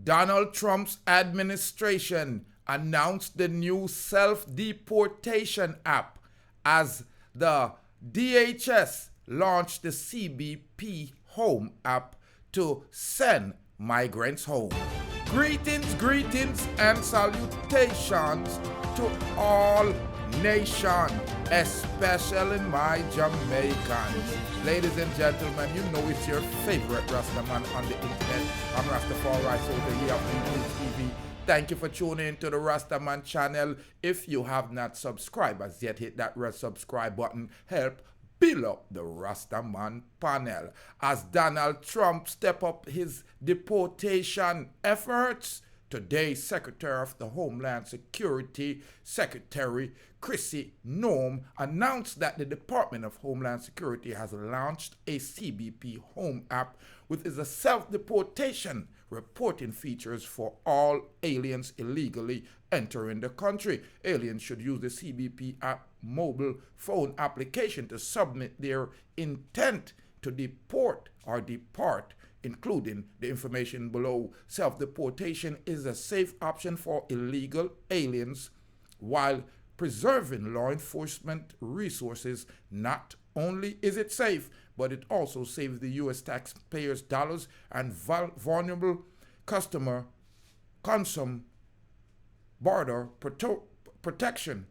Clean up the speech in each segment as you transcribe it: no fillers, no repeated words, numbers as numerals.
Donald Trump's administration announced the new self-deportation app as the DHS launched the CBP Home app to send migrants home. Greetings, and salutations to all nations, especially my Jamaicans. Ladies and gentlemen, you know it's your favorite Rastaman on the internet. I'm Rastafari, so the year of TV. Thank you for tuning in to the Rastaman channel. If you have not subscribed as yet, hit that red subscribe button. Help build up the Rastaman panel. As Donald Trump step up his deportation efforts, today Secretary of the Homeland Security, Secretary Chrissy Noem, announced that the Department of Homeland Security has launched a CBP Home app with a self-deportation reporting features for all aliens illegally entering the country. Aliens should use the CBP app mobile phone application to submit their intent to deport or depart, including the information below. Self-deportation is a safe option for illegal aliens while preserving law enforcement resources. Not only is it safe, but it also saves the U.S. taxpayers dollars and vulnerable customer consume border protection,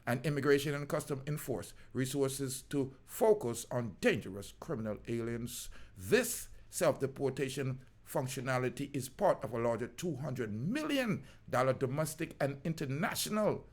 and immigration and custom enforce resources to focus on dangerous criminal aliens. This self-deportation functionality is part of a larger $200 million domestic and international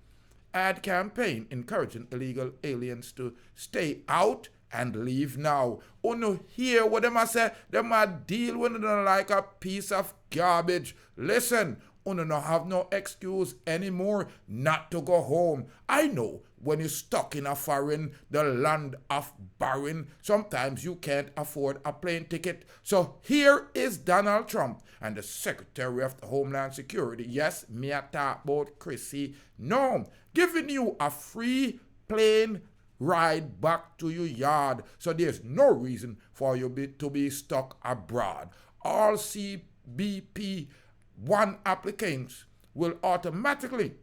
ad campaign encouraging illegal aliens to stay out and leave now. Oh no, hear what them a say? Them a deal when they don't like a piece of garbage. Listen, no have no excuse anymore not to go home. I know when you're stuck in a foreign, the land of barren, sometimes you can't afford a plane ticket. So here is Donald Trump and the Secretary of the Homeland Security. Yes, me a talk about Chrissy Noem, giving you a free plane ride back to your yard. So there's no reason for you to be stuck abroad. All CBP One applicants will automatically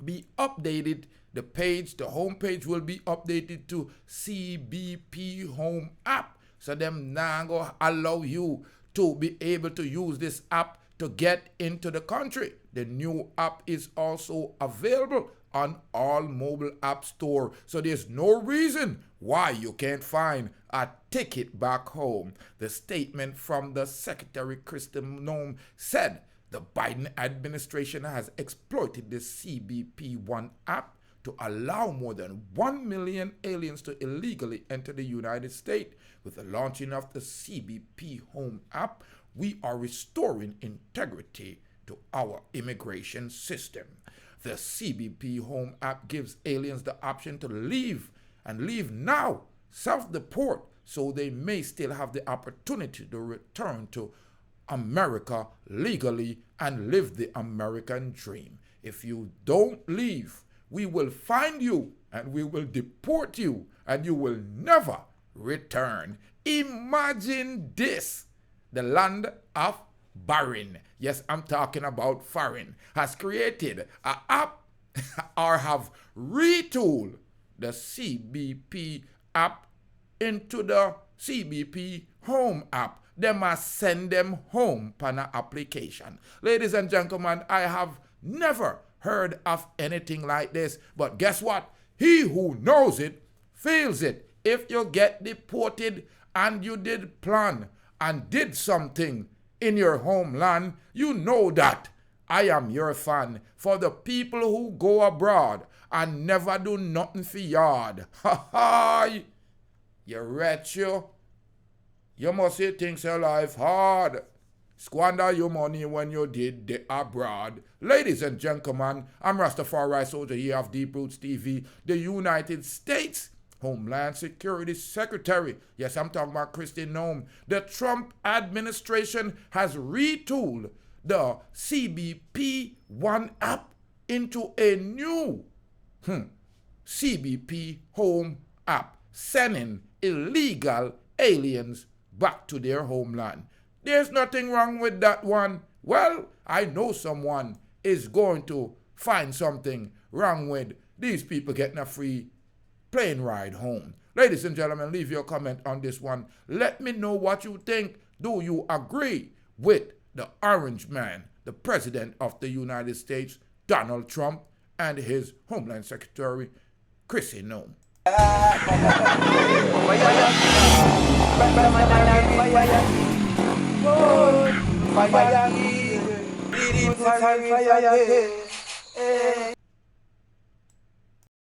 be updated. The homepage will be updated to CBP Home app. So them now go allow you to be able to use this app to get into the country. The new app is also available on all mobile app store. So there's no reason why you can't find a ticket back home. The statement from the Secretary Chrissy Noem said the Biden administration has exploited the CBP One app to allow more than 1 million aliens to illegally enter the United States. With the launching of the CBP Home app, we are restoring integrity to our immigration system. The CBP Home app gives aliens the option to leave and leave now, self-deport, so they may still have the opportunity to return to America legally and live the American dream. If you don't leave, we will find you and we will deport you and you will never return. Imagine this. The land of barren, yes, I'm talking about foreign, has created an app or have retooled the CBP app into the CBP Home app. They must send them home on an application. Ladies and gentlemen, I have never heard of anything like this. But guess what? He who knows it feels it. If you get deported and you did plan and did something in your homeland, you know that I am your fan. For the people who go abroad and never do nothing for yard, ha ha, you wretch you. You must say things your life hard. Squander your money when you did the abroad. Ladies and gentlemen, I'm Rastafari Soldier here of Deep Roots TV. The United States Homeland Security Secretary, yes, I'm talking about Chrissy Noem. The Trump administration has retooled the CBP One app into a new CBP Home app, sending illegal aliens back to their homeland. There's nothing wrong with that one. well, I know someone is going to find something wrong with these people getting a free plane ride home. Ladies and gentlemen, leave your comment on this one. Let me know what you think. Do you agree with the orange man, the president of the United States, Donald Trump, and his Homeland Secretary, Chrissy Noem?